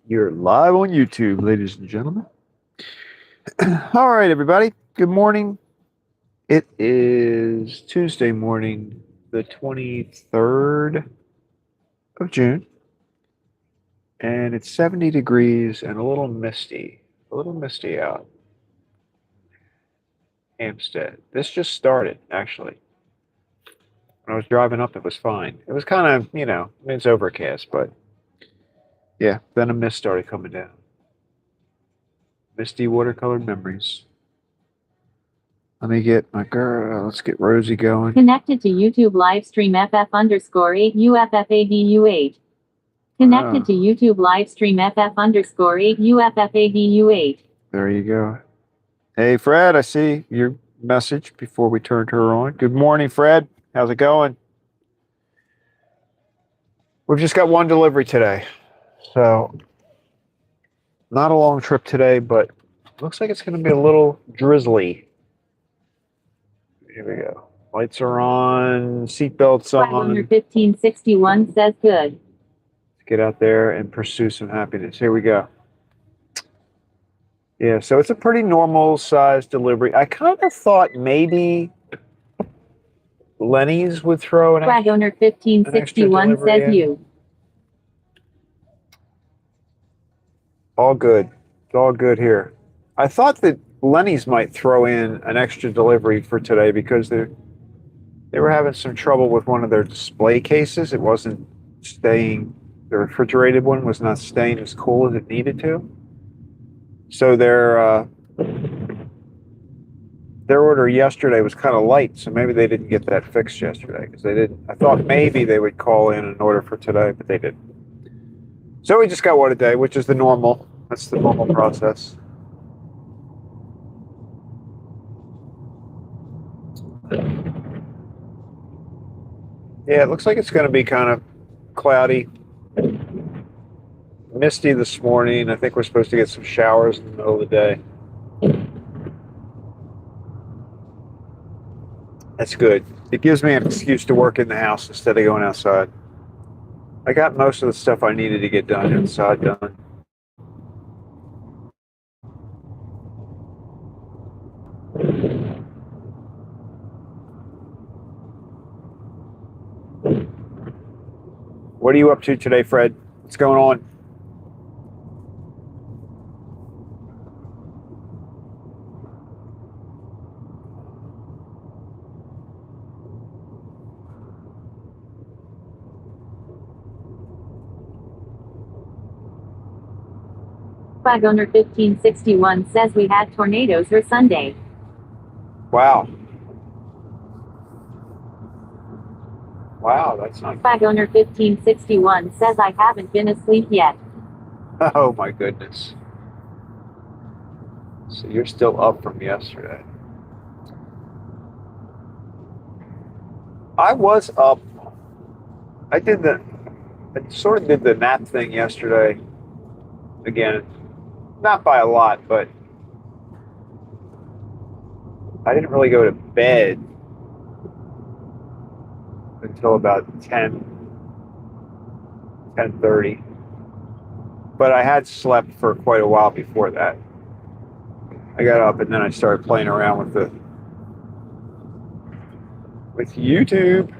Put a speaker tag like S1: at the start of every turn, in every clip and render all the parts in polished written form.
S1: You're live on YouTube, ladies and gentlemen. All right, everybody. Good morning. It is Tuesday morning, the 23rd of June, and it's 70 degrees and a little misty. A little misty out. Hampstead. This just started, actually. When I was driving up, it was fine. It was kind of, it's overcast, but yeah, then a mist started coming down. Misty watercolored memories. Let me get my girl. Let's get Rosie going.
S2: Connected to YouTube livestream FF_8UFFADU8. Connected to YouTube livestream FF_8UFFADU8.
S1: There you go. Hey, Fred, I see your message before we turned her on. Good morning, Fred. How's it going? We've just got one delivery today. So, not a long trip today, but looks like it's going to be a little drizzly. Here we go. Lights are on, seatbelts on.
S2: 1561 says good.
S1: Let's get out there and pursue some happiness. Here we go. Yeah, so it's a pretty normal size delivery. I kind of thought maybe Lenny's would throw an
S2: Flag owner 1561 says
S1: in.
S2: you.
S1: All good. It's all good here. I thought that Lenny's might throw in an extra delivery for today because they were having some trouble with one of their display cases. It wasn't staying, the refrigerated one was not staying as cool as it needed to. So their order yesterday was kind of light, so maybe they didn't get that fixed yesterday because they didn't. I thought maybe they would call in an order for today, but they didn't. So we just got WhatADay, which is the normal. That's the normal process. Yeah, it looks like it's going to be kind of cloudy. Misty this morning. I think we're supposed to get some showers in the middle of the day. That's good. It gives me an excuse to work in the house instead of going outside. I got most of the stuff I needed to get done inside done. What are you up to today, Fred? What's going on?
S2: Flag owner 1561 says we had tornadoes here Sunday.
S1: Wow. Wow, that's not good.
S2: Flag owner 1561 says I haven't been asleep yet.
S1: Oh my goodness. So you're still up from yesterday. I was up. I sort of did the nap thing yesterday. Again, not by a lot, but I didn't really go to bed until about 10:30. But I had slept for quite a while before that. I got up and then I started playing around with YouTube.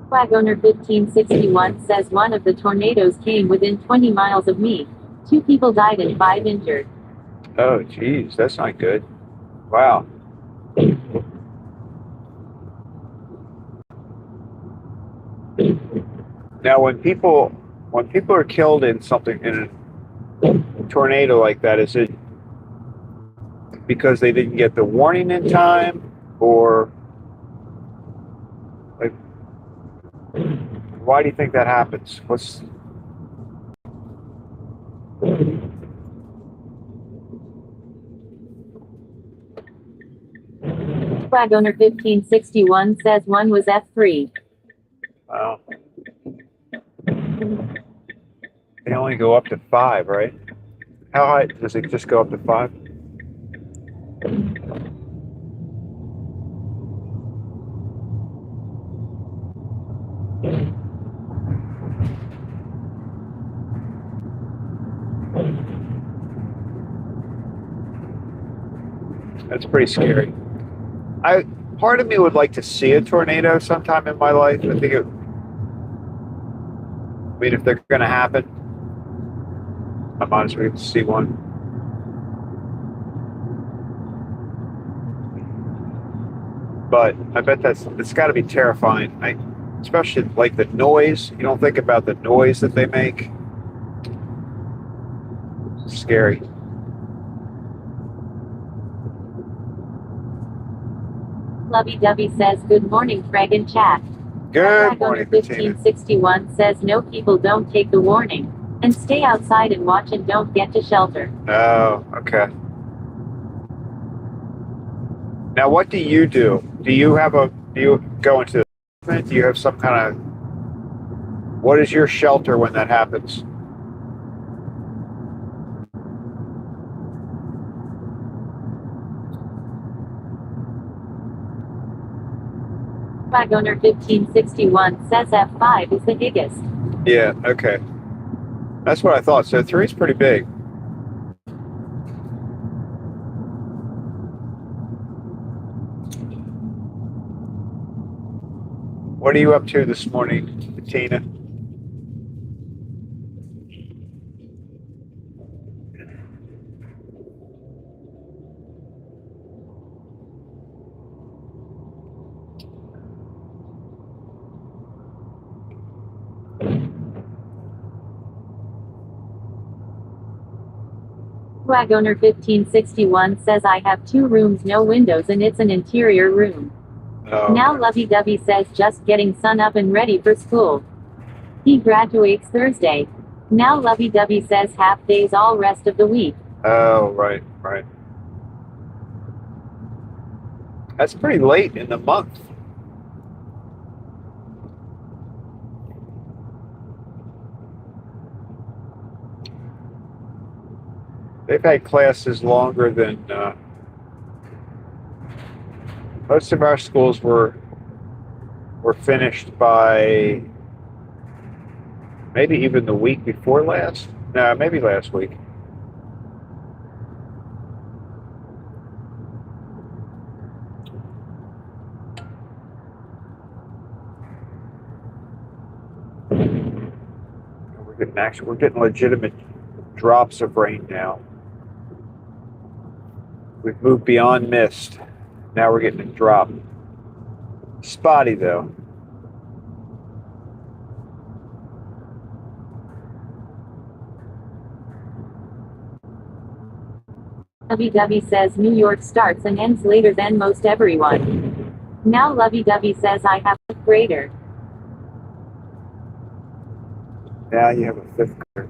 S2: Flag owner 1561 says one of the tornadoes came within 20 miles of me. 2 people died and 5 injured.
S1: Oh, geez, that's not good. Wow. Now, when people are killed in a tornado like that, is it because they didn't get the warning in time, or like, why do you think that happens?
S2: Flag owner 1561 says one was F3.
S1: Wow. They only go up to 5, right? How high does it just go up to 5? That's pretty scary. I Part of me would like to see a tornado sometime in my life. I mean, if they're going to happen, I might as well see one. But I bet it's got to be terrifying. Especially like the noise. You don't think about the noise that they make. It's scary.
S2: Lovey-dovey says, good morning, Craig and chat.
S1: Good morning, Bettina.
S2: 1561 says, no, people don't take the warning. And stay outside and watch and don't get to shelter.
S1: Oh, okay. Now, what do you do? Do you go into the basement? Do you have some kind of, what is your shelter when that happens?
S2: Flag owner 1561 says F5 is the biggest.
S1: Yeah, okay. That's what I thought. So 3 is pretty big. What are you up to this morning, Bettina?
S2: Flag owner 1561 says I have 2 rooms, no windows, and it's an interior room.
S1: Oh,
S2: Now
S1: okay.
S2: Lovey-dovey says just getting sun up and ready for school. He graduates Thursday. Now Lovey-dovey says half days all rest of the week.
S1: Oh, right. That's pretty late in the month. They've had classes longer than most of our schools were finished by maybe even the week before last. No, maybe last week. We're getting legitimate drops of rain now. We've moved beyond mist. Now we're getting a drop. Spotty though.
S2: Lovey-dovey says New York starts and ends later than most everyone. Now Lovey-dovey says I have a 5th grader.
S1: Now you have a 5th grader.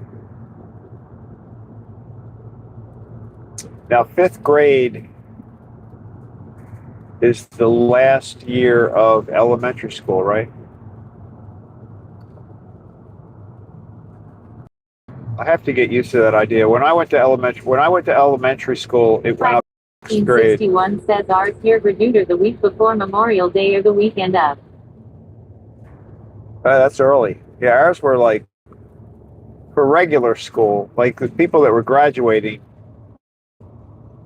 S1: Now 5th grade is the last year of elementary school, right? I have to get used to that idea. When I went to elementary school, it went up to 6th grade.
S2: 1561 says ours here either the week before Memorial Day or the weekend of.
S1: That's early. Yeah, ours were like for regular school, like the people that were graduating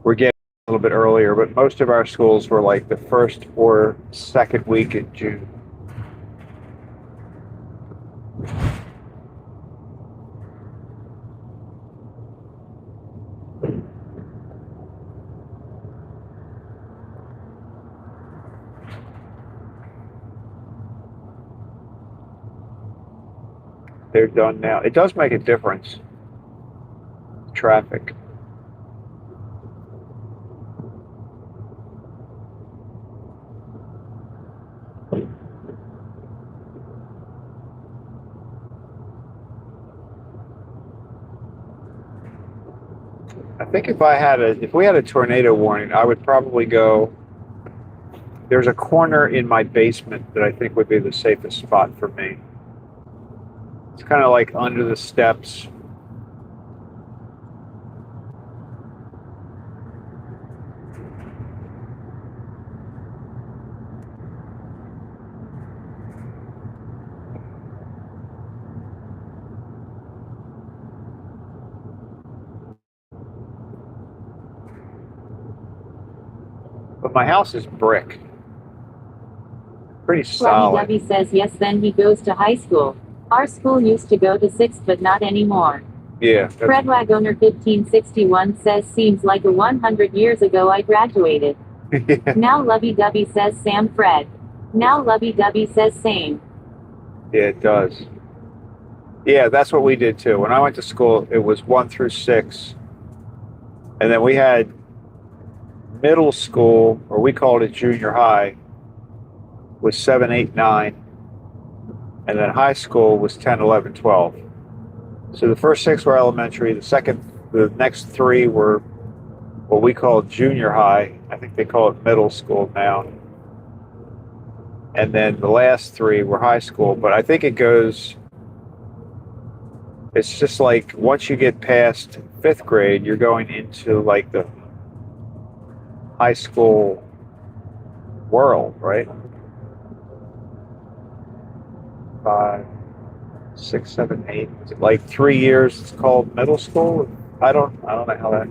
S1: were getting a little bit earlier, but most of our schools were like the 1st or 2nd week in June. They're done now. It does make a difference. Traffic. I think if we had a tornado warning, I would probably go. There's a corner in my basement that I think would be the safest spot for me. It's kind of like under the steps My house is brick. Pretty
S2: Lovey
S1: solid.
S2: Dovey says yes, then he goes to high school. Our school used to go to 6th, but not anymore.
S1: Yeah.
S2: Fred Wagoner 1561 says seems like a 100 years ago I graduated.
S1: Yeah.
S2: Now Lovey Dovey says Sam Fred. Now Lovey Dovey says same.
S1: Yeah, it does. Yeah, that's what we did too. When I went to school, it was 1 through 6. And then we had middle school, or we called it junior high, was 7, 8, 9. And then high school was 10, 11, 12. So the first 6 were elementary. The next 3 were what we called junior high. I think they call it middle school now. And then the last 3 were high school. But I think it's just like once you get past 5th grade, you're going into like the high school world, right? 5, 6, 7, 8. Is it like 3 years? It's called middle school. I don't know how that.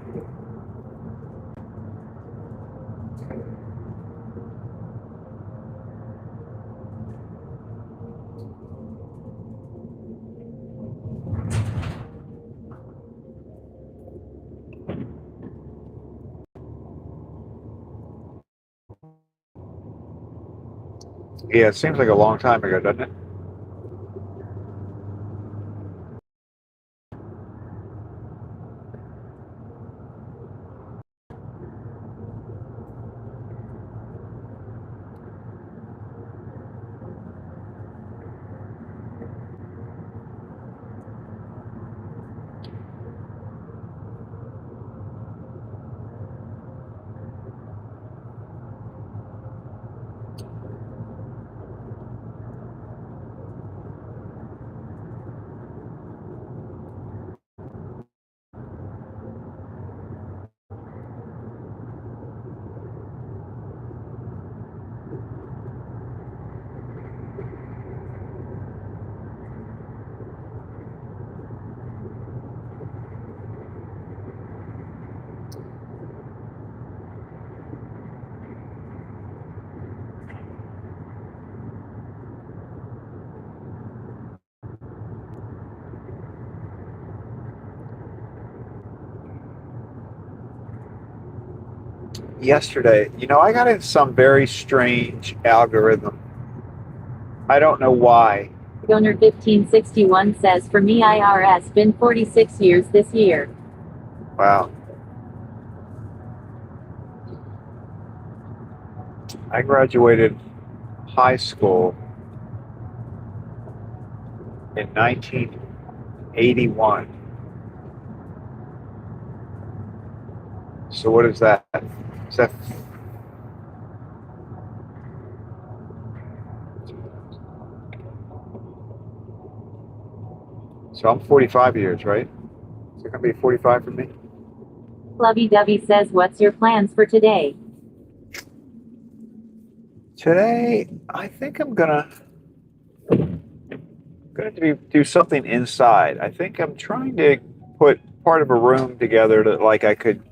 S1: Yeah, it seems like a long time ago, doesn't it? Yesterday, I got in some very strange algorithm. I don't know why.
S2: Wagoner 1561 says for me IRS been 46 years this year.
S1: Wow. I graduated high school in 1981. So what is that? Is that so I'm 45 years, right? Is it gonna be 45 for me?
S2: Lovey Dovey says what's your plans for today?
S1: Today, I think I'm gonna do something inside. I think I'm trying to put part of a room together that like I could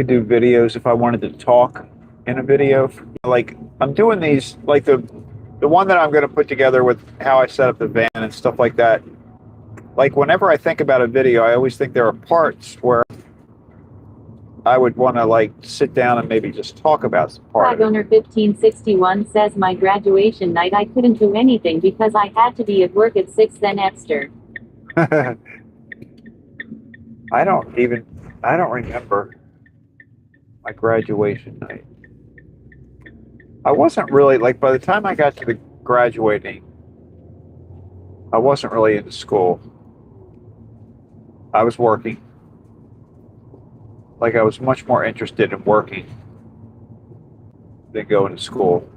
S1: do videos if I wanted to talk in a video. Like I'm doing these like the one that I'm going to put together with how I set up the van and stuff like that. Like whenever I think about a video, I always think there are parts where I would want to like sit down and maybe just talk about some part of it.
S2: Wagoner 1561 says my graduation night I couldn't do anything because I had to be at work at 6 then Epster.
S1: I don't remember my graduation night. I wasn't really like by the time I got to the graduating, I wasn't really into school. I was working. Like I was much more interested in working than going to school.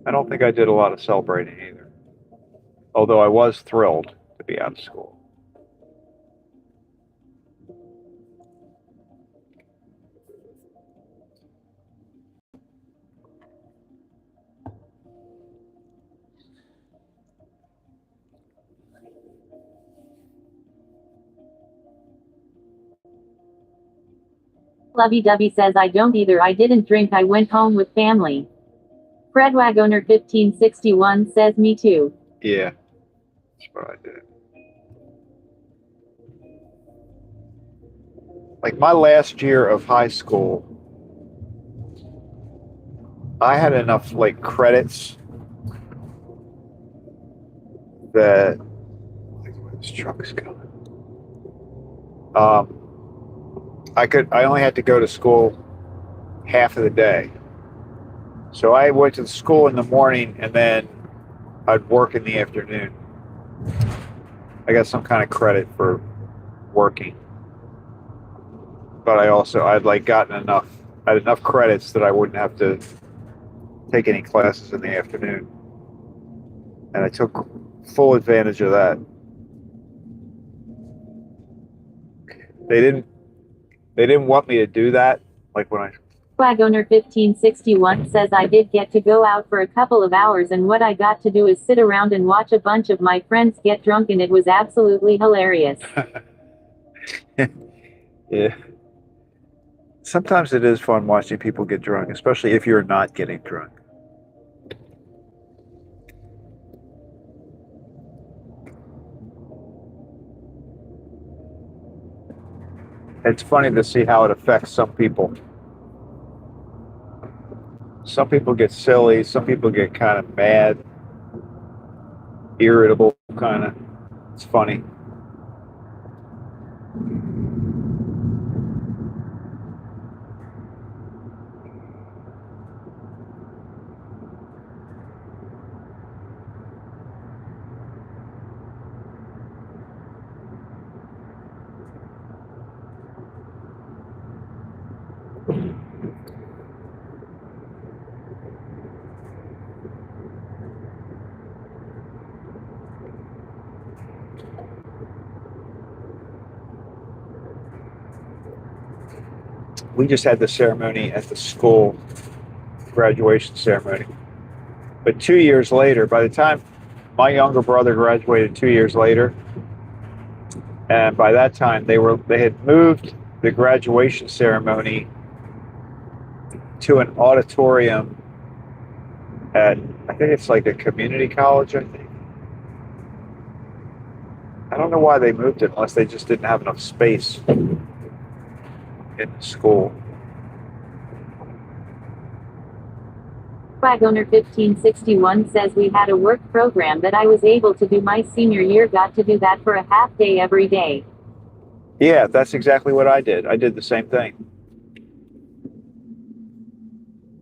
S1: I don't think I did a lot of celebrating either. Although I was thrilled to be out of school.
S2: Lovey-dovey says I don't either. I didn't drink. I went home with family. Fred Wagoner 1561 says me too.
S1: Yeah, that's what I did. Like my last year of high school, I had enough like credits that this truck is coming. I only had to go to school half of the day. So I went to school in the morning and then I'd work in the afternoon. I got some kind of credit for working. But I'd like I had enough credits that I wouldn't have to take any classes in the afternoon. And I took full advantage of that. They didn't want me to do that. Like when I
S2: Wagoner 1561 says I did get to go out for a couple of hours and what I got to do is sit around and watch a bunch of my friends get drunk and it was absolutely hilarious.
S1: Yeah. Sometimes it is fun watching people get drunk, especially if you're not getting drunk. It's funny to see how it affects some people. Some people get silly, some people get kind of mad, irritable, kind of. It's funny. We just had the ceremony at the school, graduation ceremony. But 2 years later, by the time my younger brother graduated 2 years later, and by that time they had moved the graduation ceremony to an auditorium at, I think it's like a community college, I think. I don't know why they moved it unless they just didn't have enough space in the school.
S2: Wagoner 1561 says we had a work program that I was able to do my senior year. Got to do that for a half day every day.
S1: Yeah, that's exactly what I did. I did the same thing.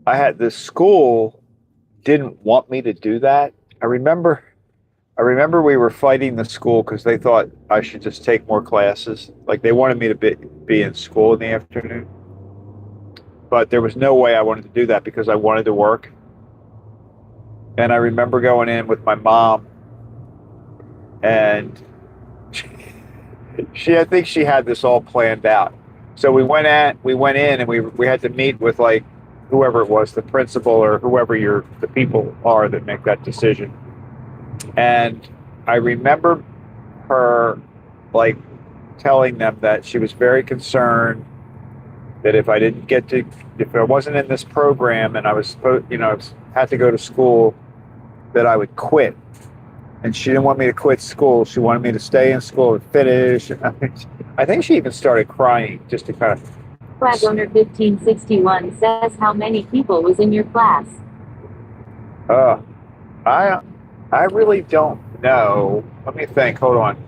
S1: I had this school didn't want me to do that. I remember we were fighting the school because they thought I should just take more classes. Like they wanted me to be in school in the afternoon. But there was no way I wanted to do that because I wanted to work. And I remember going in with my mom and I think she had this all planned out. So we went in and we had to meet with like whoever it was, the principal or whoever the people are that make that decision. And I remember her like telling them that she was very concerned that if I wasn't in this program and I was supposed, had to go to school, that I would quit. And she didn't want me to quit school. She wanted me to stay in school and finish. I think she even started crying just to kind of.
S2: Wagoner 1561 says how many people was in your class?
S1: I really don't know. Let me think. Hold on.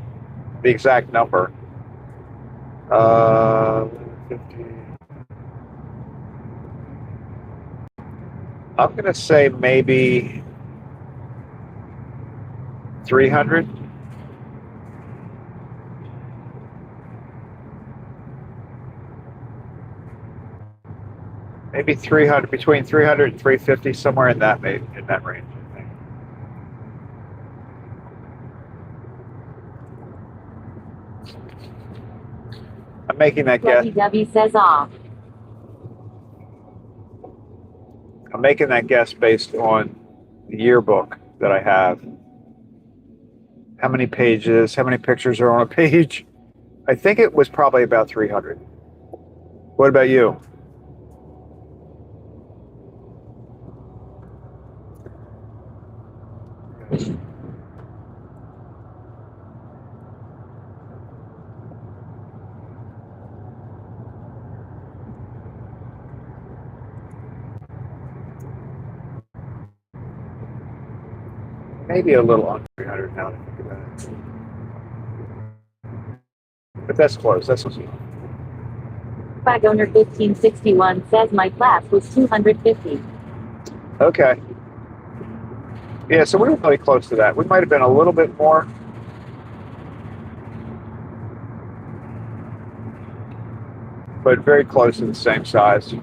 S1: The exact number. 15. I'm going to say maybe 300. Maybe 300, between 300 and 350, somewhere in that range, I think. I'm making that guess.
S2: WW says off.
S1: I'm making that guess based on the yearbook that I have. How many pages, how many pictures are on a page? I think it was probably about 300. What about you? Maybe a little under 300 now. To think about it. But that's close. That's close enough.
S2: Flag owner 1561 says my class was 250.
S1: Okay. Yeah, so we were really close to that. We might have been a little bit more. But very close to the same size.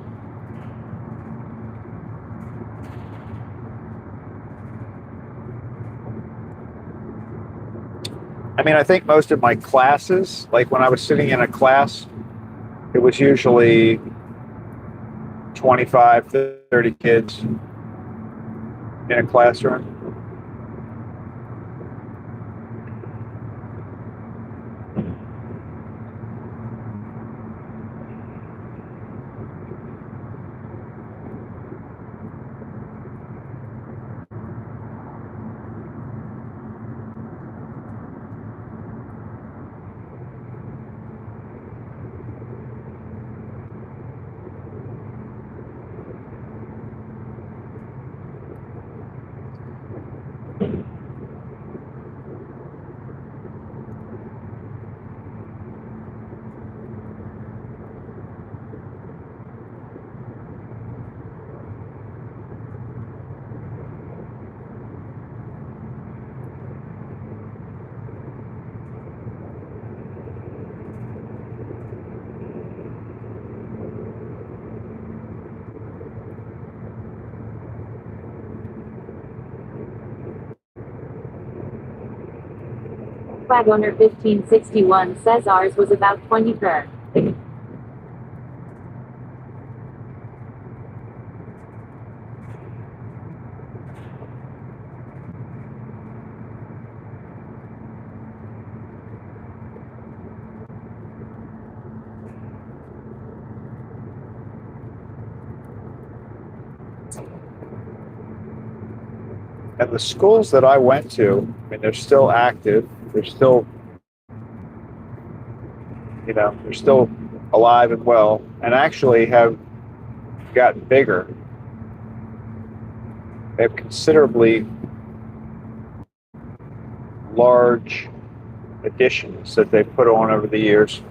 S1: I mean, I think most of my classes, like when I was sitting in a class, it was usually 25, 30 kids in a classroom.
S2: Flag owner 1561 says ours was about 20 per.
S1: And the schools that I went to, I mean, they're still active. They're still, they're still alive and well, and actually have gotten bigger. They have considerably large additions that they've put on over the years.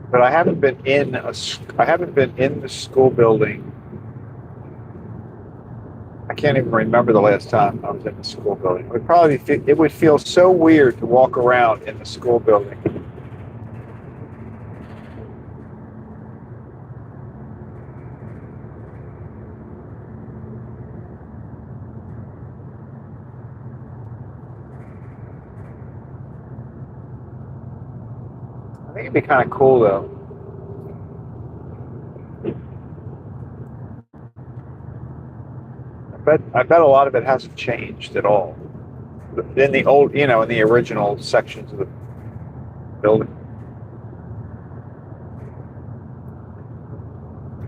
S1: But I haven't been in the school building. I can't even remember the last time I was in the school building. It would feel so weird to walk around in the school building. I think it'd be kind of cool though. I bet a lot of it hasn't changed at all. In the old, in the original sections of the building.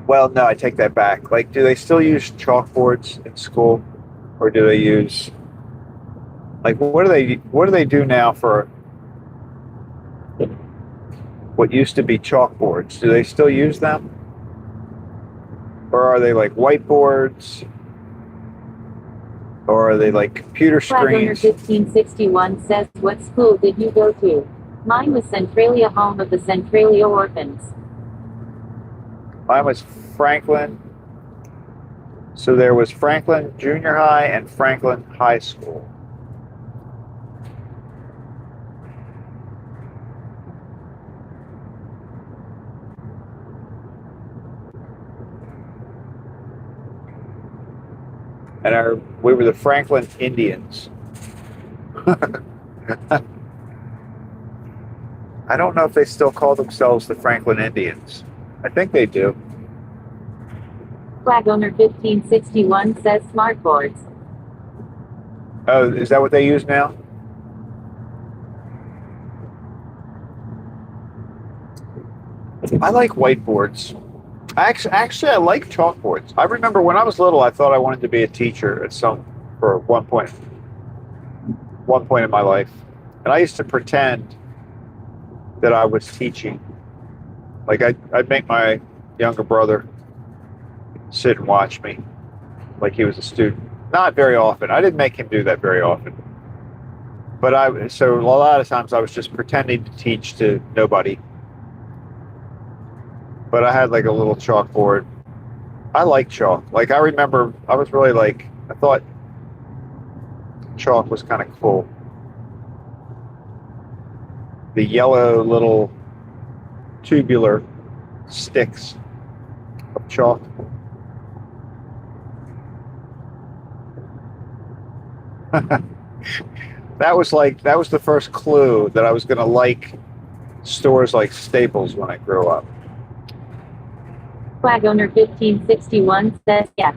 S1: Well, no, I take that back. Like, do they still use chalkboards in school, or do they use what do they do now for what used to be chalkboards? Do they still use them, or are they like whiteboards, or are they like computer
S2: Flag owner
S1: screens?
S2: 1561 says, what school did you go to? Mine was Centralia, home of the Centralia orphans.
S1: Mine was Franklin. So there was Franklin Junior High and Franklin High School. and we were the Franklin Indians. I don't know if they still call themselves the Franklin Indians. I think they do.
S2: Flag owner 1561 says Smartboards.
S1: Oh, is that what they use now? I like whiteboards. Actually, I like chalkboards. I remember when I was little, I thought I wanted to be a teacher for one point in my life, and I used to pretend that I was teaching. Like I'd make my younger brother sit and watch me, like he was a student. Not very often. I didn't make him do that very often. But so a lot of times I was just pretending to teach to nobody. But I had like a little chalkboard. I like chalk. Like I remember I was really like I thought chalk was kind of cool. The yellow little tubular sticks of chalk. That was the first clue that I was going to like stores like Staples when I grew up.
S2: Flag owner 1561 says yeah.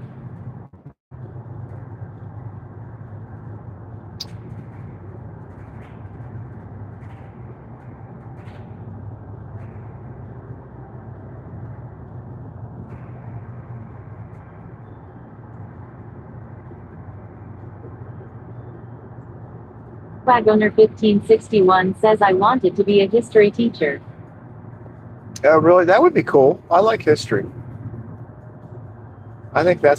S2: Flag owner 1561 says I wanted to be a history teacher.
S1: Oh, really? That would be cool. I like history. I think I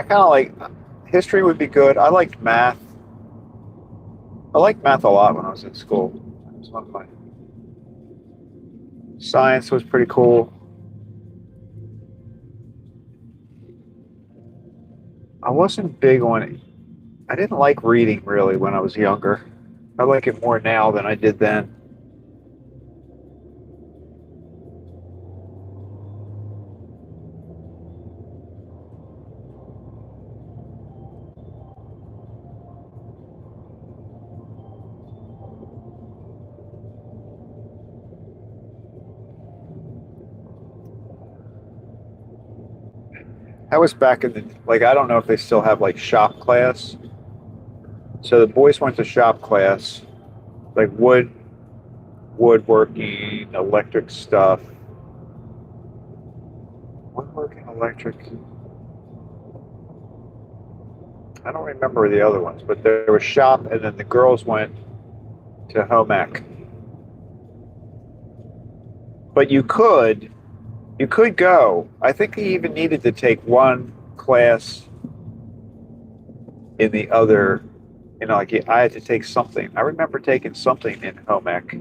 S1: kind of like history would be good. I liked math. I liked math a lot when I was in school. It was one of my science was pretty cool. I wasn't big on it. I didn't like reading really when I was younger. I like it more now than I did then. That was back in the like I don't know if they still have like shop class. So the boys went to shop class, like woodworking, electric stuff. Woodworking, electric. I don't remember the other ones, but there was shop, and then the girls went to home ec. But you could go. I think you even needed to take one class in the other. You know, like I had to take something. I remember taking something in home ec.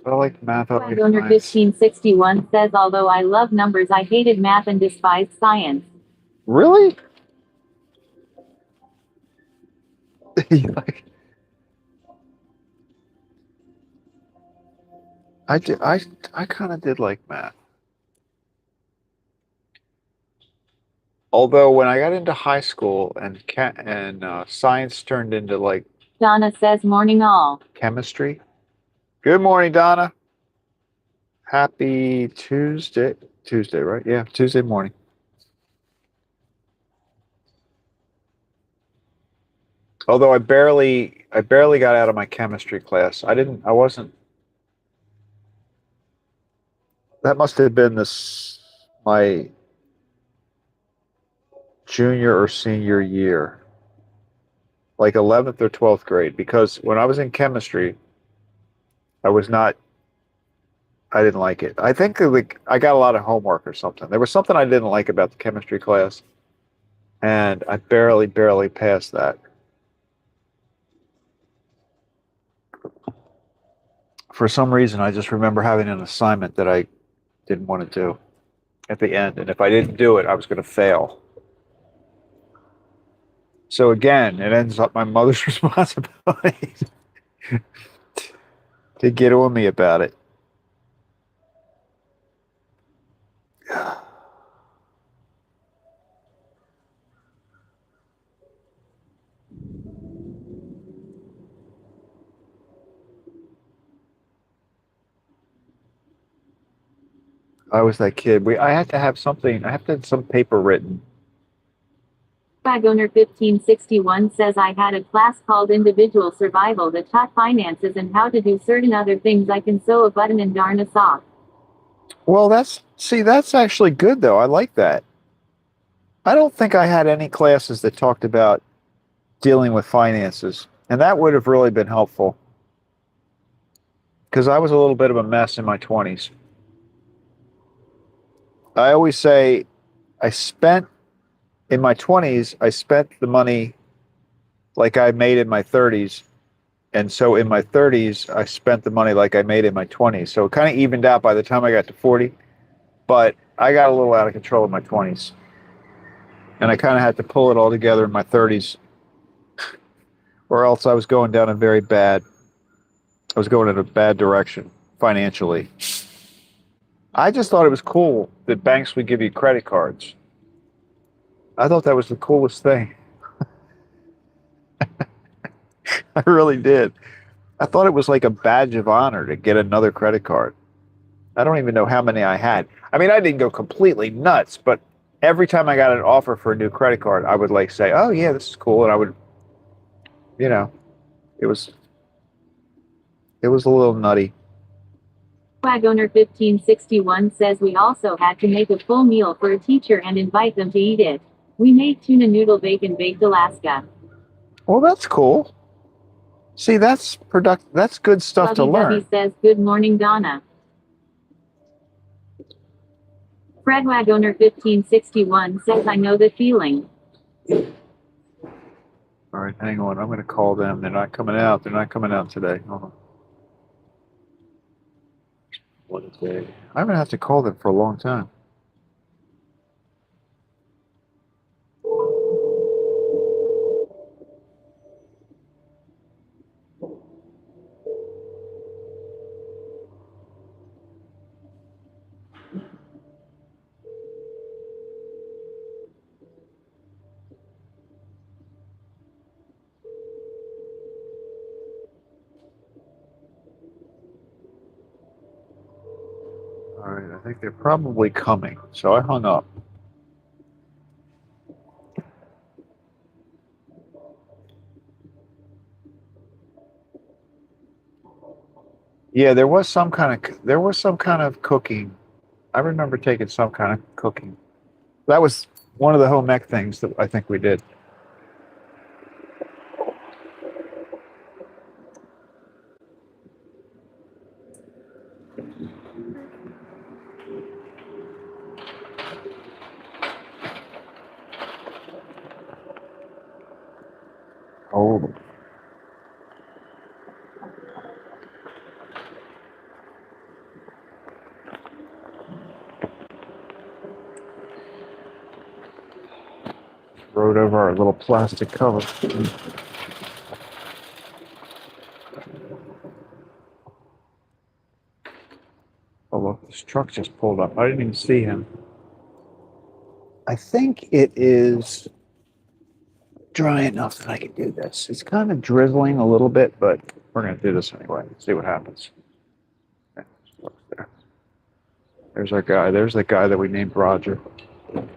S1: But I like math. I
S2: Flag
S1: like
S2: owner
S1: science.
S2: 1561 says although I love numbers I hated math and despised science.
S1: Really? Like, I did. I kind of did like math. Although when I got into high school and science turned into like
S2: Donna says morning all.
S1: chemistry. Good morning, Donna. Happy Tuesday. Tuesday, right? Yeah, Tuesday morning. Although I barely got out of my chemistry class. I wasn't, that must have been my junior or senior year, like 11th or 12th grade, because when I was in chemistry, I was not I didn't like it. I think like I got a lot of homework or something. There was something I didn't like about the chemistry class, and I barely passed that. For some reason, I just remember having an assignment that I didn't want to do at the end, and if I didn't do it, I was going to fail. So again, it ends up my mother's responsibility to get on me about it. I was that kid. I had to have something. I have to have some paper written.
S2: Owner 1561 says I had a class called Individual Survival that taught finances and how to do certain other things. I can sew a button and darn a sock.
S1: Well, that's actually good though. I like that. I don't think I had any classes that talked about dealing with finances, and that would have really been helpful because I was a little bit of a mess in my 20s. I always say I spent in my 20s, I spent the money like I made in my 30s. And so in my 30s, I spent the money like I made in my 20s. So it kind of evened out by the time I got to 40. But I got a little out of control in my 20s. And I kind of had to pull it all together in my 30s, or else I was going down I was going in a bad direction financially. I just thought it was cool that banks would give you credit cards. I thought that was the coolest thing. I really did. I thought it was like a badge of honor to get another credit card. I don't even know how many I had. I mean, I didn't go completely nuts, but every time I got an offer for a new credit card, I would like say, "Oh yeah, this is cool," and I would, you know, it was a little nutty.
S2: Owner 1561 says we also had to make a full meal for a teacher and invite them to eat it. We made tuna noodle bacon baked Alaska.
S1: Well, that's cool. See, that's good stuff to learn.
S2: Lovey says good morning, Donna. Owner 1561 says I know the feeling.
S1: All right, hang on. I'm going to call them. They're not coming out. They're not coming out today. Hold on. WhatADay. I'm going to have to call them for a long time. All right, I think they're probably coming. So I hung up. Yeah, there was some kind of cooking. I remember taking some kind of cooking. That was one of the home ec things that I think we did. Oh. Rode over our little plastic cover. Oh, look, this truck just pulled up. I didn't even see him. I think it is dry enough that I can do this. It's kind of drizzling a little bit, but we're going to do this anyway. See what happens. There's our guy. There's the guy that we named Roger. All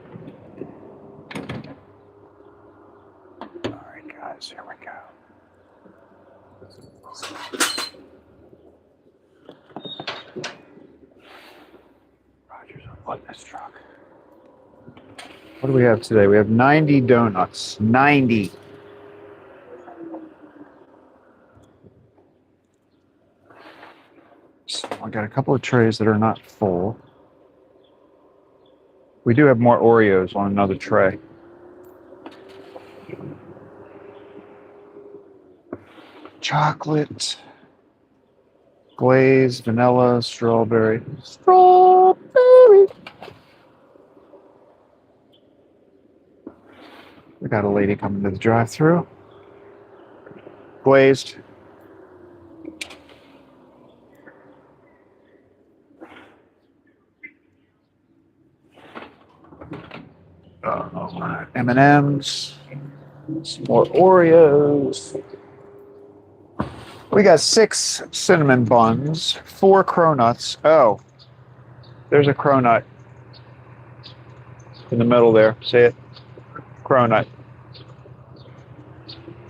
S1: right, guys, here we go. Roger's on this truck. What do we have today? We have 90 donuts. 90. I got a couple of trays that are not full. We do have more Oreos on another tray. Chocolate, glazed, vanilla, strawberry. Strawberry. We got a lady coming to the drive-thru. Glazed. M&Ms. Some more Oreos. We got 6 cinnamon buns, 4 cronuts. Oh, there's a cronut in the middle there. See it? Cronut.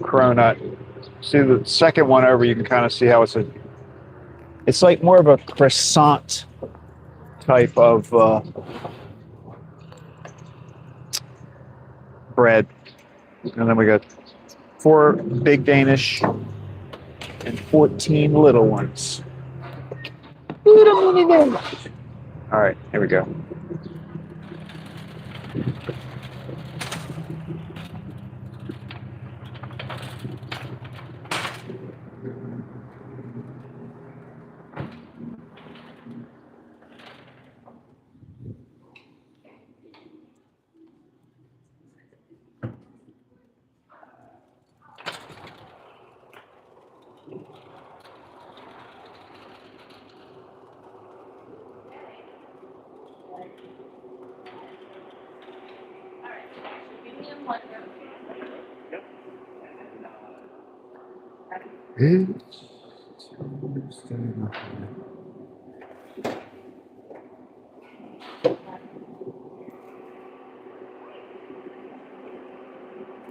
S1: Cronut. See the second one over, you can kind of see how it's like more of a croissant type of bread. And then we got 4 big Danish and 14 little ones. All right, here we go.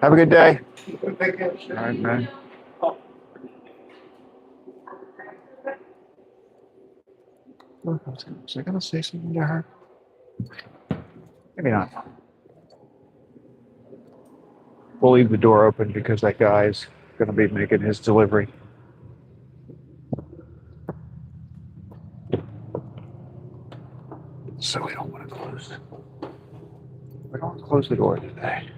S1: Have a good day. All right, man. Was I gonna say something to her? Maybe not. We'll leave the door open because that guy's gonna be making his delivery. So we don't want to close it. We don't want to close the door today.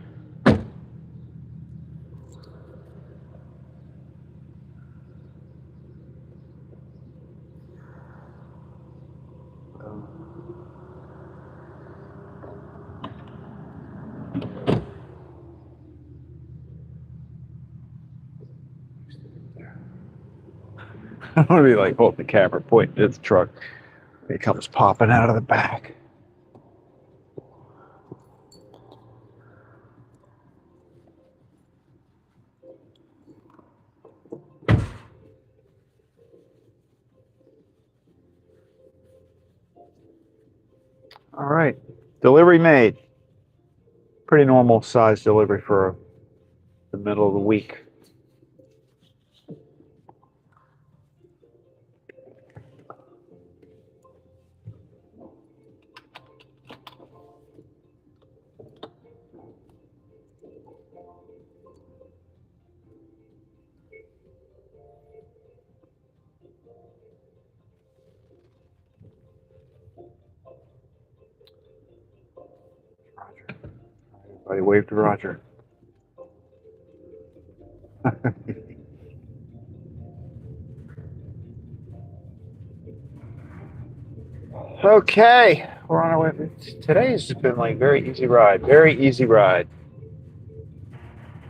S1: I want to be like holding the camera pointing at the truck. It comes popping out of the back. All right, delivery made. Pretty normal size delivery for the middle of the week. Everybody wave to Roger. Okay, we're on our way. Today's been like very easy ride. Very easy ride.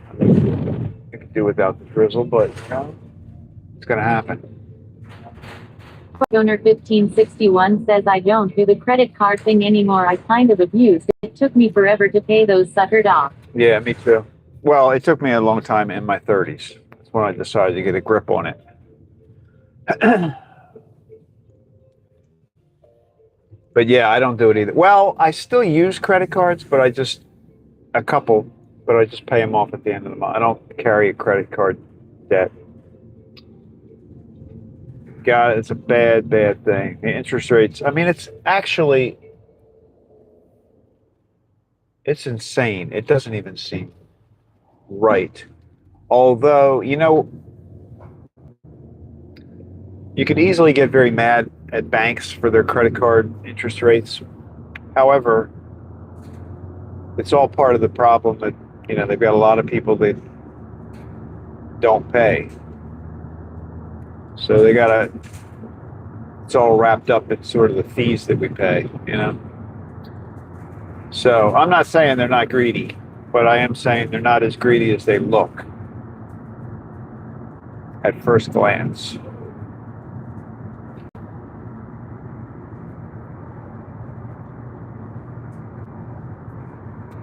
S1: I mean, I could do without the drizzle, but you know, it's gonna happen.
S2: Owner 1561 says I don't do the credit card thing anymore. I kind of abused it. It took me forever to pay those suckers off.
S1: Yeah, me too. Well, it took me a long time in my 30s. That's when I decided to get a grip on it. But yeah, I don't do it either. Well, I still use credit cards, but I just pay them off at the end of the month. I don't carry a credit card debt. God, it's a bad, bad thing. The interest rates, I mean, it's insane. It doesn't even seem right. Although, you know, you could easily get very mad at banks for their credit card interest rates. However, it's all part of the problem that, they've got a lot of people that don't pay. So it's all wrapped up in sort of the fees that we pay, So I'm not saying they're not greedy, but I am saying they're not as greedy as they look at first glance.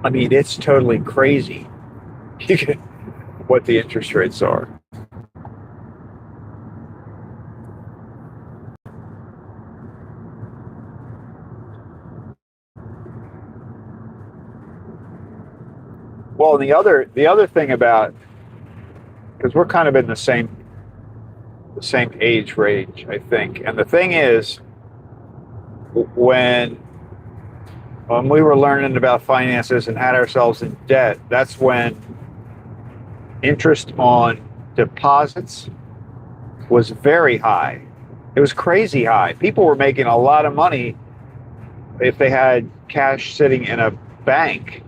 S1: I mean, it's totally crazy what the interest rates are. Well, the other thing about, because we're kind of in the same age range, I think, and the thing is, when we were learning about finances and had ourselves in debt, that's when interest on deposits was very high. It was crazy high. People were making a lot of money if they had cash sitting in a bank,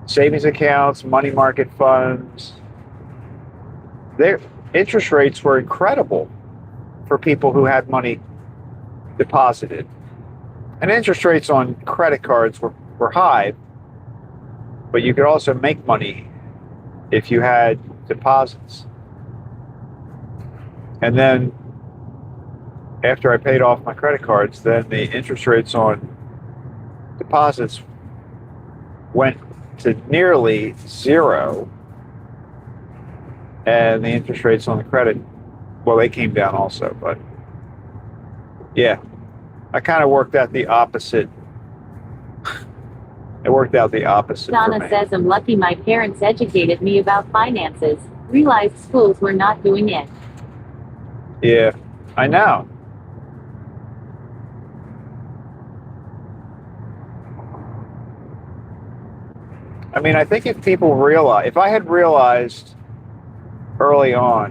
S1: savings accounts, money market funds. Their interest rates were incredible for people who had money deposited. And interest rates on credit cards were high, but you could also make money if you had deposits. And then after I paid off my credit cards, then the interest rates on deposits went to nearly zero. And the interest rates on the credit, well, they came down also, but yeah. I kind of worked out the opposite. It worked out the opposite.
S2: Donna says, I'm lucky my parents educated me about finances. Realized schools were not doing it.
S1: Yeah, I know. I mean, I think if I had realized early on,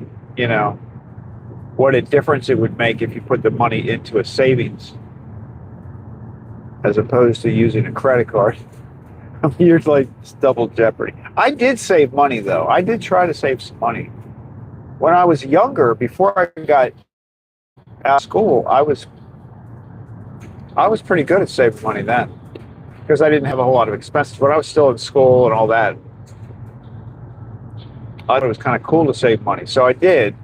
S1: what a difference it would make if you put the money into a savings as opposed to using a credit card. I mean, you're like, it's double jeopardy. I did save money, though. I did try to save some money. When I was younger, before I got out of school, I was pretty good at saving money then, because I didn't have a whole lot of expenses. When I was still in school and all that, I thought it was kind of cool to save money, so I did.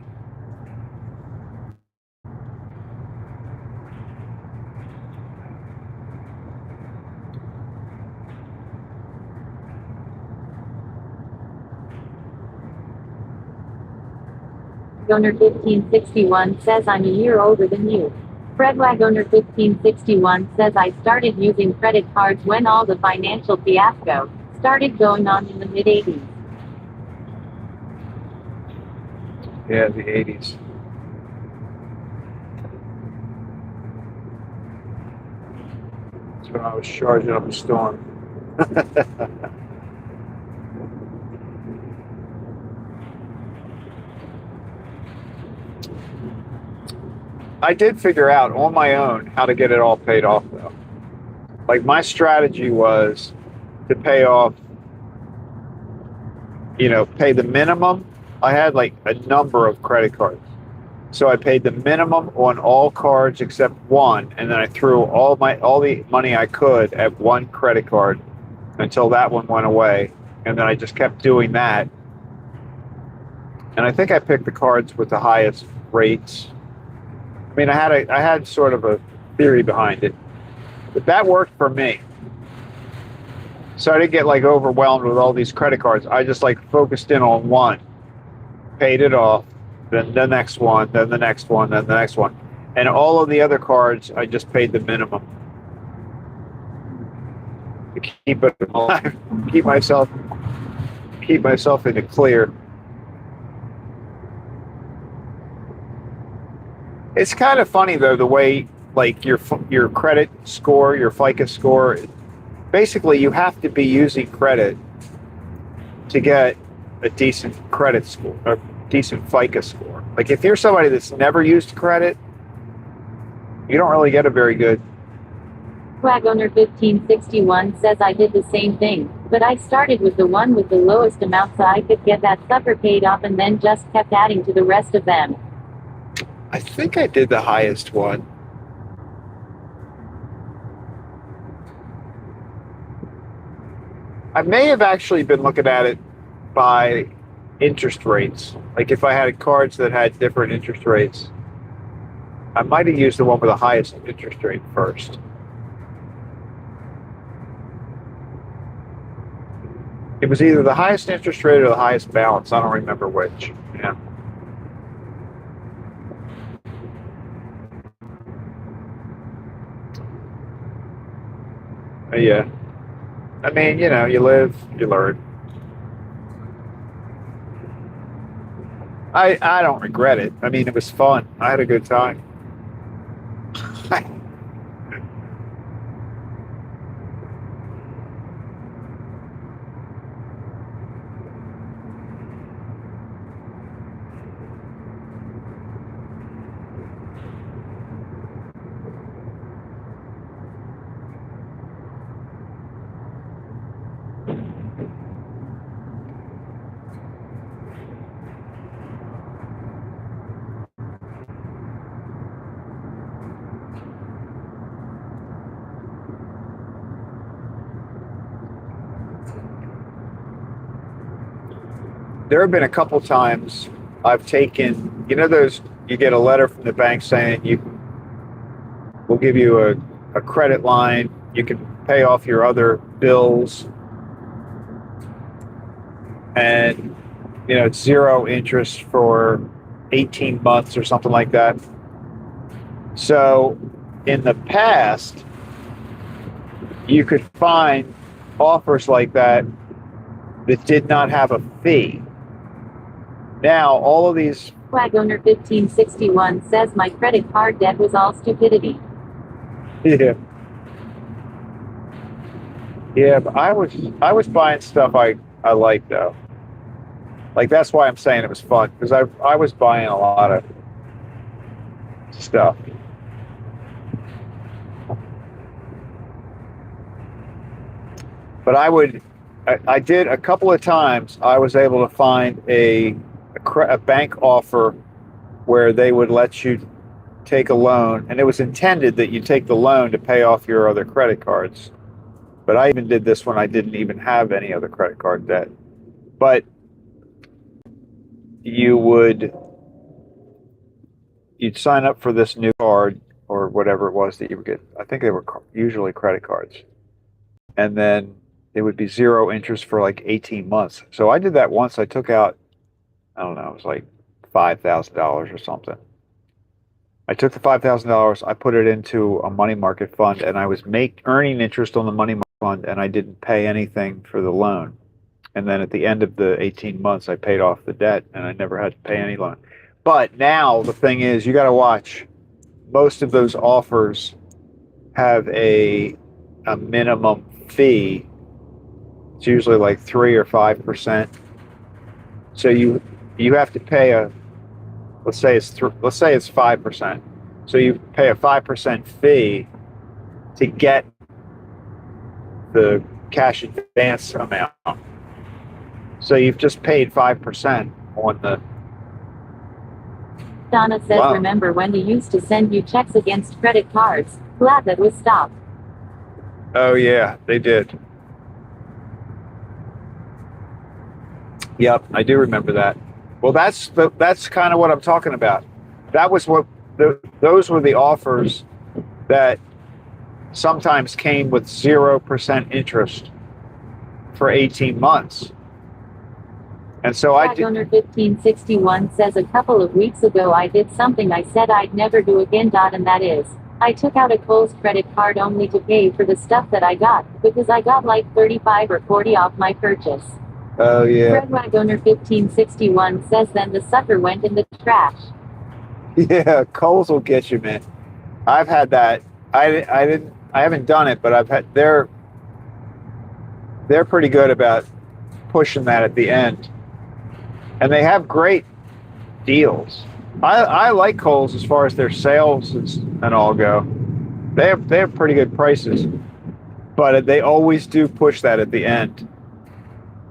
S2: Owner 1561 says, I'm a year older than you. Fredwag Owner 1561 says, I started using credit cards when all the financial fiasco started going on in the mid-80s.
S1: Yeah, the 80s. That's when I was charging up a storm. I did figure out on my own how to get it all paid off, though. Like, my strategy was to pay off, pay the minimum. I had like a number of credit cards. So I paid the minimum on all cards except one, and then I threw all the money I could at one credit card until that one went away. And then I just kept doing that. And I think I picked the cards with the highest rates. I mean, I had sort of a theory behind it, but that worked for me. So I didn't get like overwhelmed with all these credit cards. I just like focused in on one, paid it off, then the next one, then the next one, then the next one. And all of the other cards, I just paid the minimum to keep it alive, keep myself in the clear. It's kind of funny, though, the way, like, your credit score, your FICO score, basically you have to be using credit to get a decent credit score, a decent FICO score. Like, if you're somebody that's never used credit, You don't really get a very good.
S2: Flag owner 1561 says I did the same thing, but I started with the one with the lowest amount so I could get that sucker paid off and then just kept adding to the rest of them.
S1: I think I did the highest one. I may have actually been looking at it by interest rates. Like if I had cards that had different interest rates, I might have used the one with the highest interest rate first. It was either the highest interest rate or the highest balance. I don't remember which. Yeah. Yeah. I mean, you know, you live, you learn. I don't regret it. I mean, it was fun. I had a good time. There have been a couple times I've taken, you know, those, you get a letter from the bank saying we'll give you a credit line, you can pay off your other bills, and, you know, it's zero interest for 18 months or something like that. So in the past, you could find offers like that that did not have a fee. Now, all of these.
S2: Flag owner 1561 says my credit card debt was all stupidity.
S1: Yeah. Yeah, but I was buying stuff I liked though. Like that's why I'm saying it was fun, because I was buying a lot of stuff. But I did a couple of times. I was able to find a bank offer where they would let you take a loan, and it was intended that you take the loan to pay off your other credit cards. But I even did this when I didn't even have any other credit card debt. But you'd sign up for this new card or whatever it was that you would get. I think they were usually credit cards. And then it would be zero interest for like 18 months. So I did that once. I took out, I don't know, it was like $5,000 or something. I took the $5,000, I put it into a money market fund, and I was earning interest on the money market fund, and I didn't pay anything for the loan. And then at the end of the 18 months, I paid off the debt, and I never had to pay any loan. But now the thing is, you got to watch. Most of those offers have a minimum fee. It's usually like 3 or 5%. So you have to pay let's say it's 5%. So you pay a 5% fee to get the cash advance amount. So you've just paid 5% on the
S2: Donna says, wow. Remember when they used to send you checks against credit cards? Glad that was stopped.
S1: Oh yeah, they did. Yep, I do remember that. Well, that's kind of what I'm talking about. That was those were the offers that sometimes came with 0% interest for 18 months. And so I did.
S2: Owner 1561 says a couple of weeks ago I did something I said I'd never do again. And that is, I took out a Kohl's credit card only to pay for the stuff that I got, because I got like 35 or 40 off my purchase.
S1: Oh yeah.
S2: Redwag owner 1561 says then the sucker went in the trash.
S1: Yeah, Kohl's will get you, man. I've had that. I haven't done it, but they're pretty good about pushing that at the end. And they have great deals. I like Kohl's as far as their sales and all go. They have pretty good prices, but they always do push that at the end.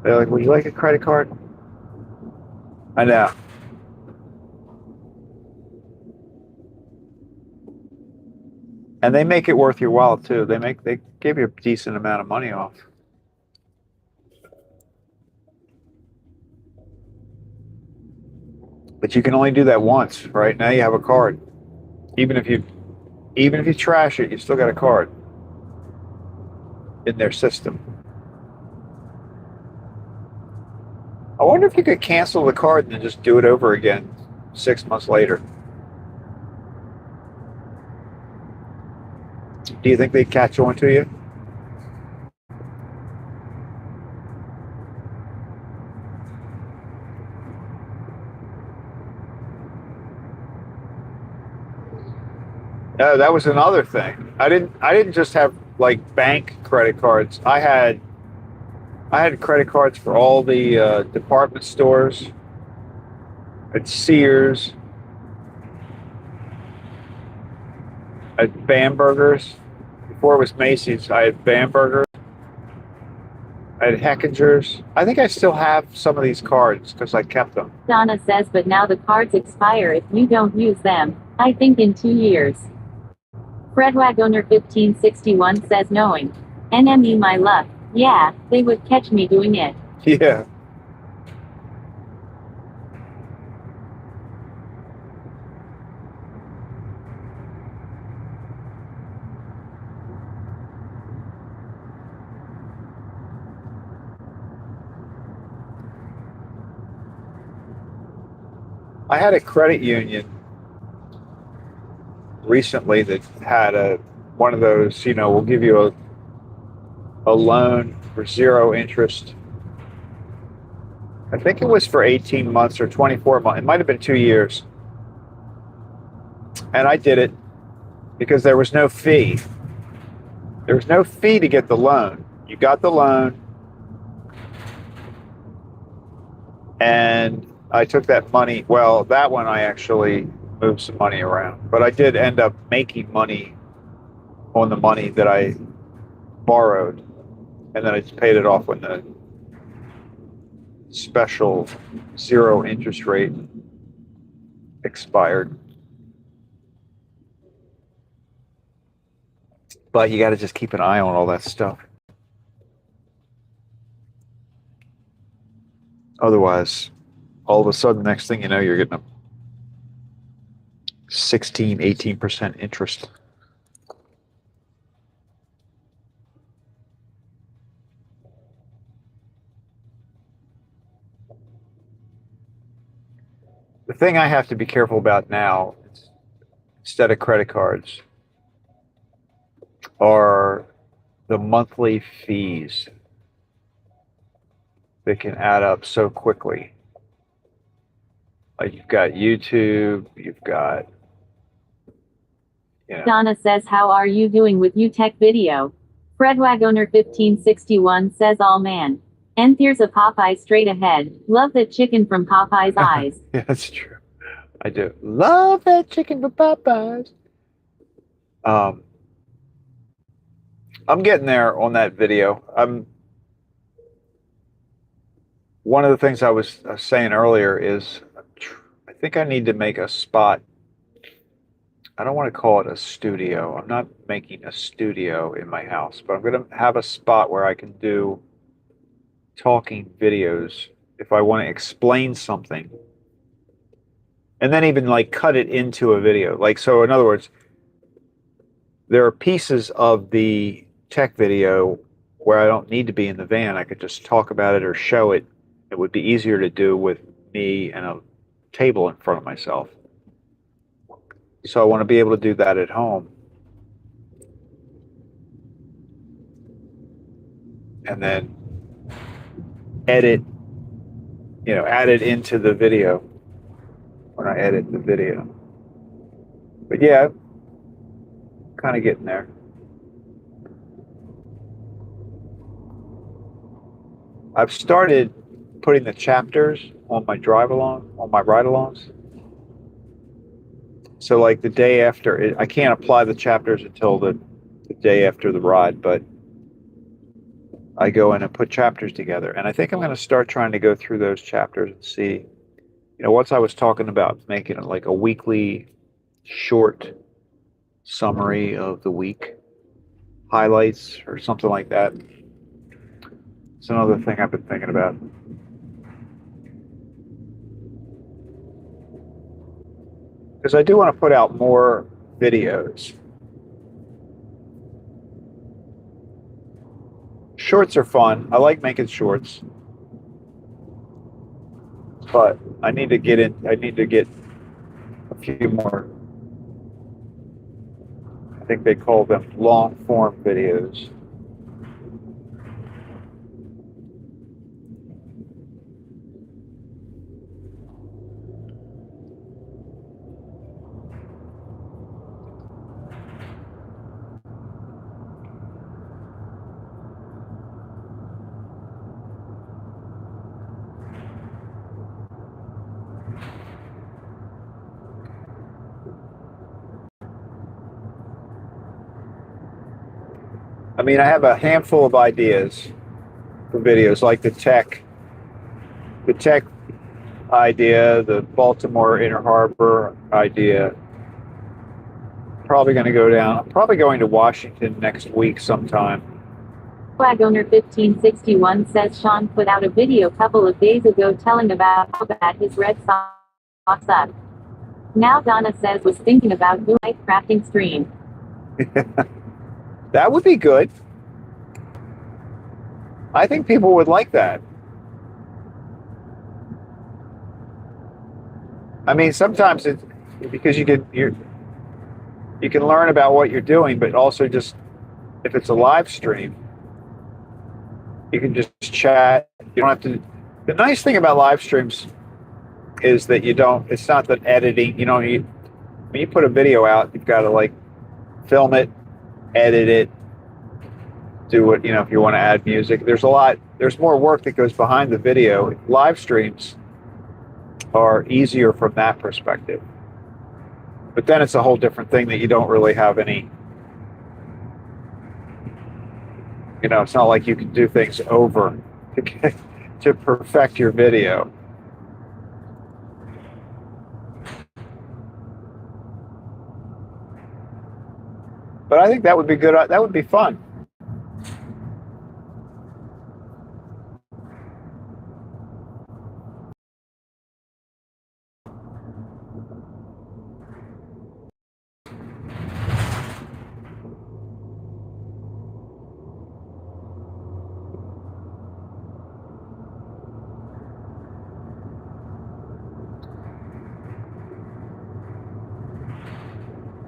S1: They're like, "Would you like a credit card?" I know. And they make it worth your while too. They give you a decent amount of money off. But you can only do that once, right? Now you have a card. Even if you even if you trash it, you still got a card in their system. I wonder if you could cancel the card and then just do it over again 6 months later. Do you think they'd catch on to you? No, that was another thing. I didn't just have like bank credit cards. I had credit cards for all the department stores at Sears, at Bamberger's. Before it was Macy's, I had Bamberger. I had Heckinger's. I think I still have some of these cards because I kept them.
S2: Donna says, but now the cards expire if you don't use them. I think in 2 years. Fredwag owner 1561 says, knowing NME my luck. Yeah, they would catch me doing it.
S1: Yeah. I had a credit union recently that had one of those, we'll give you a loan for zero interest. I think it was for 18 months or 24 months. It might have been 2 years. And I did it because there was no fee. There was no fee to get the loan. You got the loan, and I took that money. Well, that one I actually moved some money around, but I did end up making money on the money that I borrowed, and then I just paid it off when the special zero interest rate expired. But you got to just keep an eye on all that stuff. Otherwise, all of a sudden, next thing you know, you're getting a 16, 18% interest. The thing I have to be careful about now, instead of credit cards, are the monthly fees that can add up so quickly. Like you've got YouTube, you've got,
S2: Donna says, how are you doing with UTech video? Fredwag owner 1561 says, all man. And there's a Popeye straight ahead. Love that chicken from Popeye's eyes.
S1: Yeah, that's true. I do love that chicken from Popeyes. I'm getting there on that video. One of the things I was saying earlier is I think I need to make a spot. I don't want to call it a studio. I'm not making a studio in my house, but I'm going to have a spot where I can do talking videos if I want to explain something. And then even like cut it into a video. Like, so in other words, there are pieces of the tech video where I don't need to be in the van. I could just talk about it or show it. It would be easier to do with me and a table in front of myself. So I want to be able to do that at home. And then edit, add it into the video when I edit the video. But yeah, kind of getting there. I've started putting the chapters on my ride-alongs. So like the day after, I can't apply the chapters until the day after the ride, but I go in and put chapters together. And I think I'm going to start trying to go through those chapters and see, once I was talking about making it like a weekly short summary of the week, highlights or something like that. It's another thing I've been thinking about. Because I do want to put out more videos. Shorts are fun. I like making shorts. But I need to get a few more. I think they call them long form videos. I mean, I have a handful of ideas for videos, like the tech idea, the Baltimore Inner Harbor idea. Probably going to go down. I'm probably going to Washington next week sometime.
S2: Flag owner 1561 says Sean put out a video couple of days ago telling about how bad his red socks are. Now Donna says was thinking about doing a crafting stream.
S1: That would be good. I think people would like that. I mean, sometimes it's because you can learn about what you're doing, but also just if it's a live stream, you can just chat. You don't have to. The nice thing about live streams is that it's not that editing. When you put a video out, you've got to like film it, edit it, do it. If you want to add music, there's more work that goes behind the video. Live streams are easier from that perspective. But then it's a whole different thing that you don't really have any, it's not like you can do things over to perfect your video. But I think that would be good. That would be fun.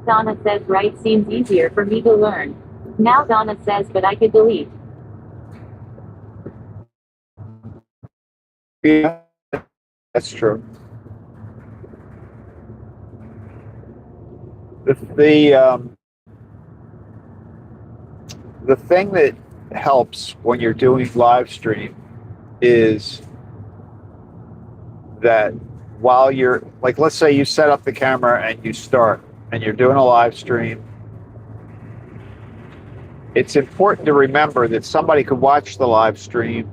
S2: Donna says write seems easier for me to learn. Now Donna says but I could delete.
S1: Yeah, that's true. The thing that helps when you're doing live stream is that while you're like, let's say you set up the camera and you start and you're doing a live stream, it's important to remember that somebody could watch the live stream,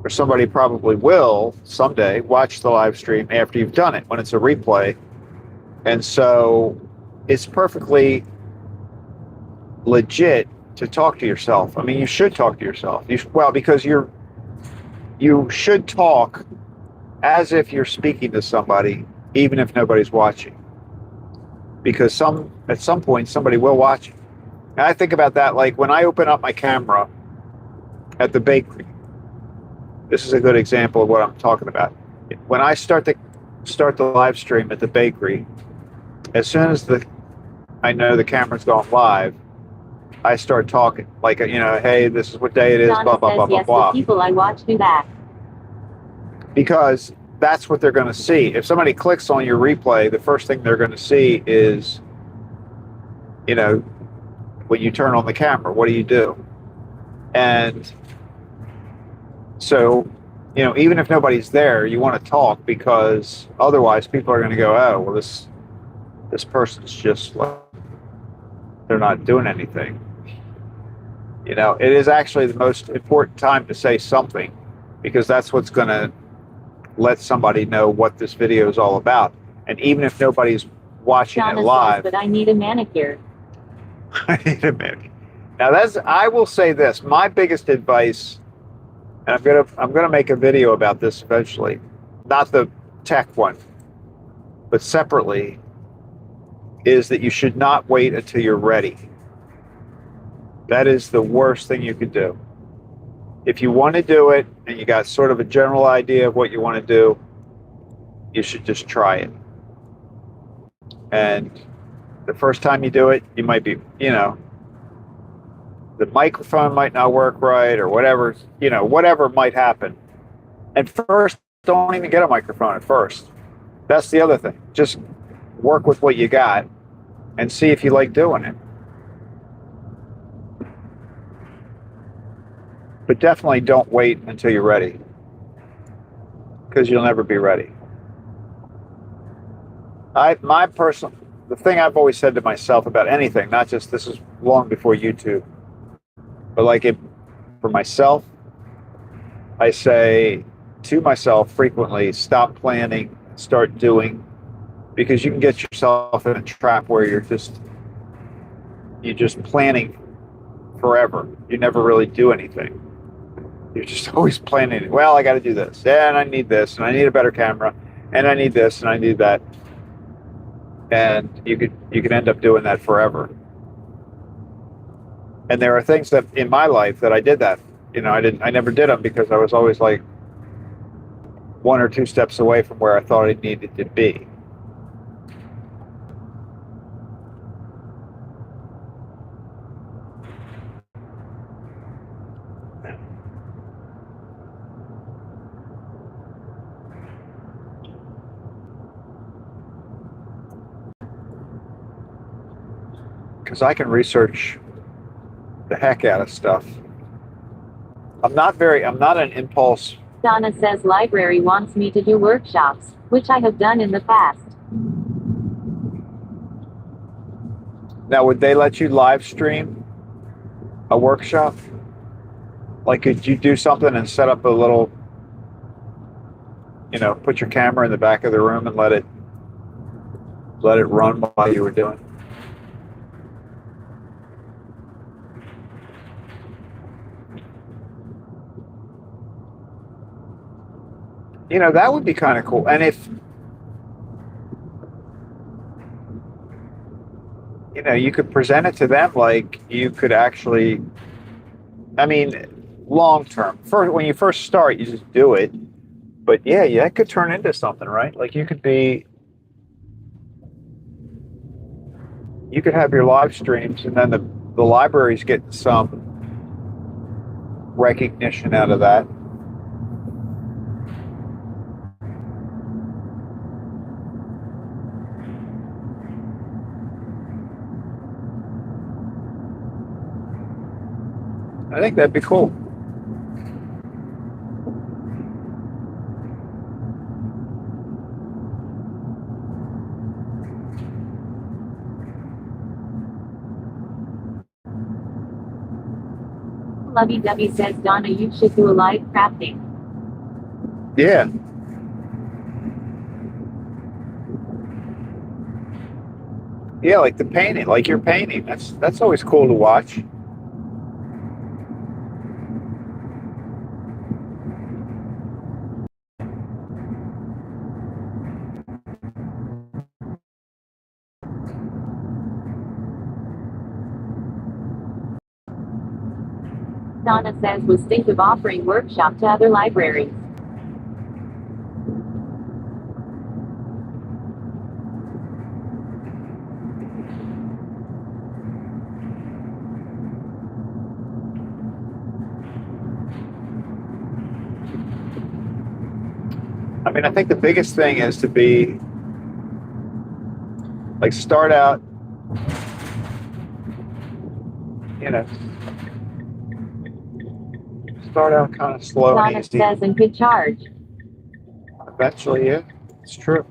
S1: or somebody probably will someday watch the live stream after you've done it when it's a replay. And so it's perfectly legit to talk to yourself. I mean, you should talk to yourself. Because you should talk as if you're speaking to somebody, even if nobody's watching. Because at some point somebody will watch it. And I think about that like when I open up my camera at the bakery. This is a good example of what I'm talking about. When I start the live stream at the bakery, as soon as I know the camera's going live, I start talking like, hey, this is what day it is,
S2: Donna
S1: blah, blah, blah,
S2: says
S1: blah,
S2: yes,
S1: blah.
S2: the people I watch do that.
S1: Because that's what they're going to see. If somebody clicks on your replay, the first thing they're going to see is, when you turn on the camera, what do you do? And so, even if nobody's there, you want to talk because otherwise people are going to go, oh, well, this person's just like, they're not doing anything. You know, it is actually the most important time to say something, because that's what's going to let somebody know what this video is all about. And even if nobody's watching
S2: Donna
S1: it live,
S2: says, but I need a manicure.
S1: I need a manicure. Now I will say this, my biggest advice, and I'm gonna make a video about this eventually, not the tech one, but separately, is that you should not wait until you're ready. That is the worst thing you could do. If you want to do it and you got sort of a general idea of what you want to do, you should just try it. And the first time you do it, you might be, you know, the microphone might not work right or whatever, you know, whatever might happen. And first, don't even get a microphone at first. That's the other thing. Just work with what you got and see if you like doing it. But definitely don't wait until you're ready, because you'll never be ready. The thing I've always said to myself about anything, not just, this is long before YouTube, but like for myself, I say to myself frequently, stop planning, start doing, because you can get yourself in a trap where you're just planning forever. You never really do anything. You're just always planning. Well, I got to do this, and I need this, and I need a better camera, and I need this, and I need that, and you could end up doing that forever. And there are things that in my life that I did that. You know, I never did them because I was always like one or two steps away from where I thought I needed to be. Because I can research the heck out of stuff. I'm not an impulse.
S2: Donna says library wants me to do workshops, which I have done in the past.
S1: Now, would they let you live stream a workshop? Like, could you do something and set up a little, you know, put your camera in the back of the room and let it run while you were doing it? You know, that would be kind of cool. And if, you know, you could present it to them, like you could actually, I mean, long term. First, when you first start, you just do it. But yeah, that could turn into something, right? Like you could have your live streams, and then the libraries get some recognition out of that. I think that'd be cool.
S2: Lovey Dovey says, Donna, you should do a live crafting.
S1: Yeah. Yeah, like the painting, like you're painting. That's always cool to watch.
S2: Donna says, was think of offering workshop to other libraries.
S1: I mean, I think the biggest thing is to be, like, start out, you know, kind of slow and
S2: Donna
S1: easy.
S2: says, and could charge.
S1: Eventually, yeah, it's true.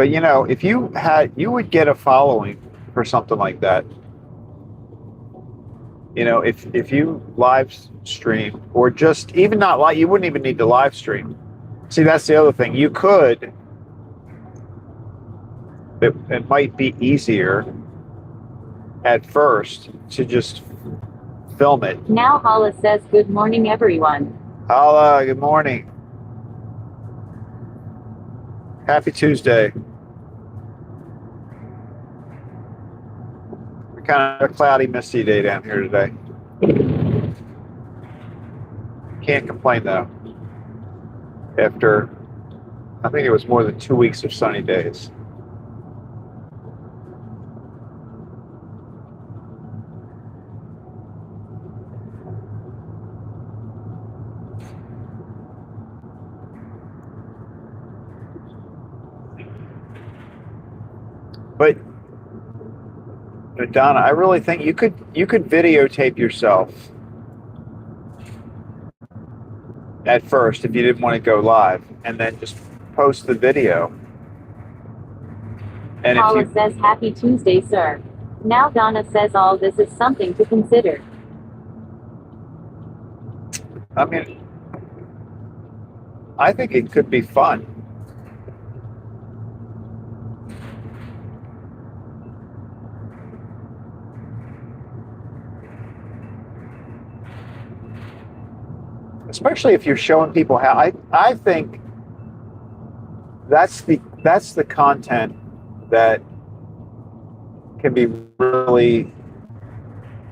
S1: But you know, if you would get a following for something like that. You know, if you live stream or just even not live, you wouldn't even need to live stream. See, that's the other thing. You could. It might be easier at first to just film it.
S2: Now Hala says good morning everyone.
S1: Hala, good morning. Happy Tuesday. We kind of a cloudy, misty day down here today. Can't complain though. After, I think it was more than 2 weeks of sunny days. But Donna, I really think you could videotape yourself at first if you didn't want to go live, and then just post the video. And
S2: Paula says happy Tuesday, sir. Now Donna says all this is something to consider.
S1: I mean, I think it could be fun. Especially if you're showing people how. I think that's the content that can be really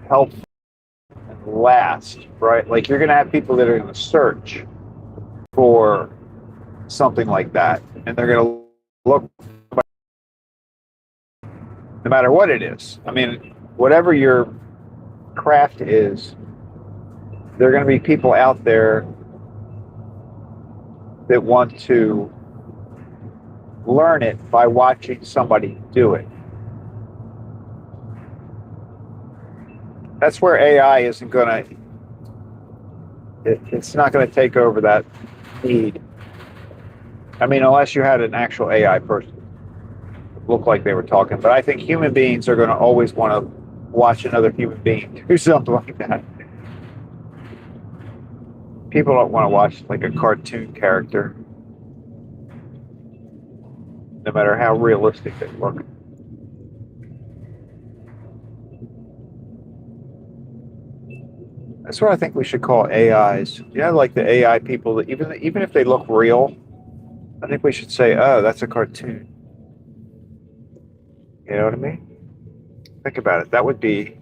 S1: helpful and last, right? Like you're going to have people that are going to search for something like that, and they're going to look no matter what it is. I mean, whatever your craft is, there are going to be people out there that want to learn it by watching somebody do it. That's where AI isn't going to, it's not going to take over that need. I mean, unless you had an actual AI person look like they were talking. But I think human beings are going to always want to watch another human being do something like that. People don't want to watch like a cartoon character, no matter how realistic they look. That's what I think we should call AIs. You know, like the AI people that even if they look real, I think we should say, "Oh, that's a cartoon." You know what I mean? Think about it. That would be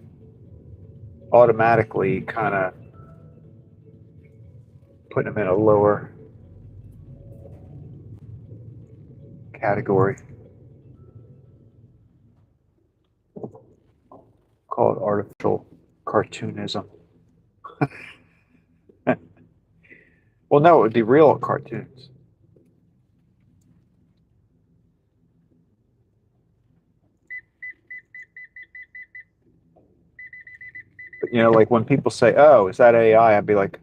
S1: automatically kind of putting them in a lower category. Call it artificial cartoonism. Well, no, it would be real cartoons. But, you know, like when people say, "Oh, is that AI?" I'd be like,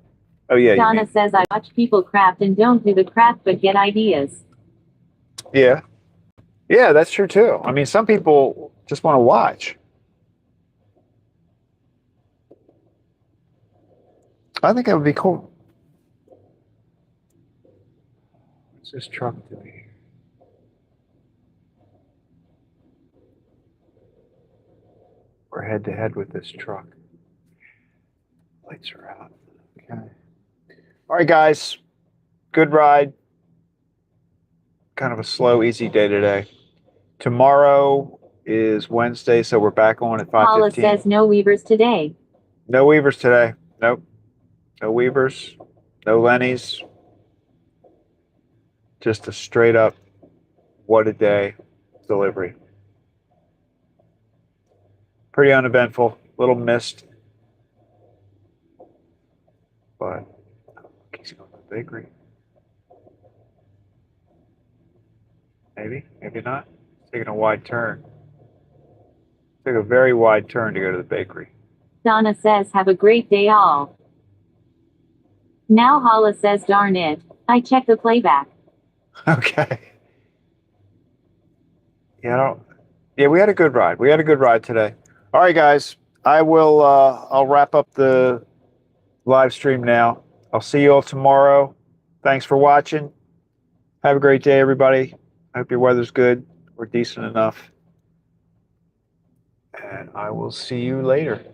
S1: "Oh yeah."
S2: Donna says I watch people craft and don't do the craft but get ideas.
S1: Yeah. Yeah, that's true too. I mean, some people just want to watch. I think that would be cool. What's this truck doing? We're head to head with this truck. Lights are out. Okay. All right, guys. Good ride. Kind of a slow, easy day today. Tomorrow is Wednesday, so we're back on at 5:15.
S2: Paula says no weavers today.
S1: No weavers today. Nope. No weavers. No Lenny's. Just a straight up WhatADay delivery. Pretty uneventful. Little missed. But he's going to the bakery. Maybe, maybe not. Taking a wide turn. Took a very wide turn to go to the bakery.
S2: Donna says have a great day all. Now Hala says darn it, I checked the playback.
S1: Okay. Yeah, I don't, yeah, we had a good ride. We had a good ride today. All right, guys. I'll wrap up the live stream now. I'll see you all tomorrow. Thanks for watching. Have a great day, everybody. I hope your weather's good or decent enough. And I will see you later.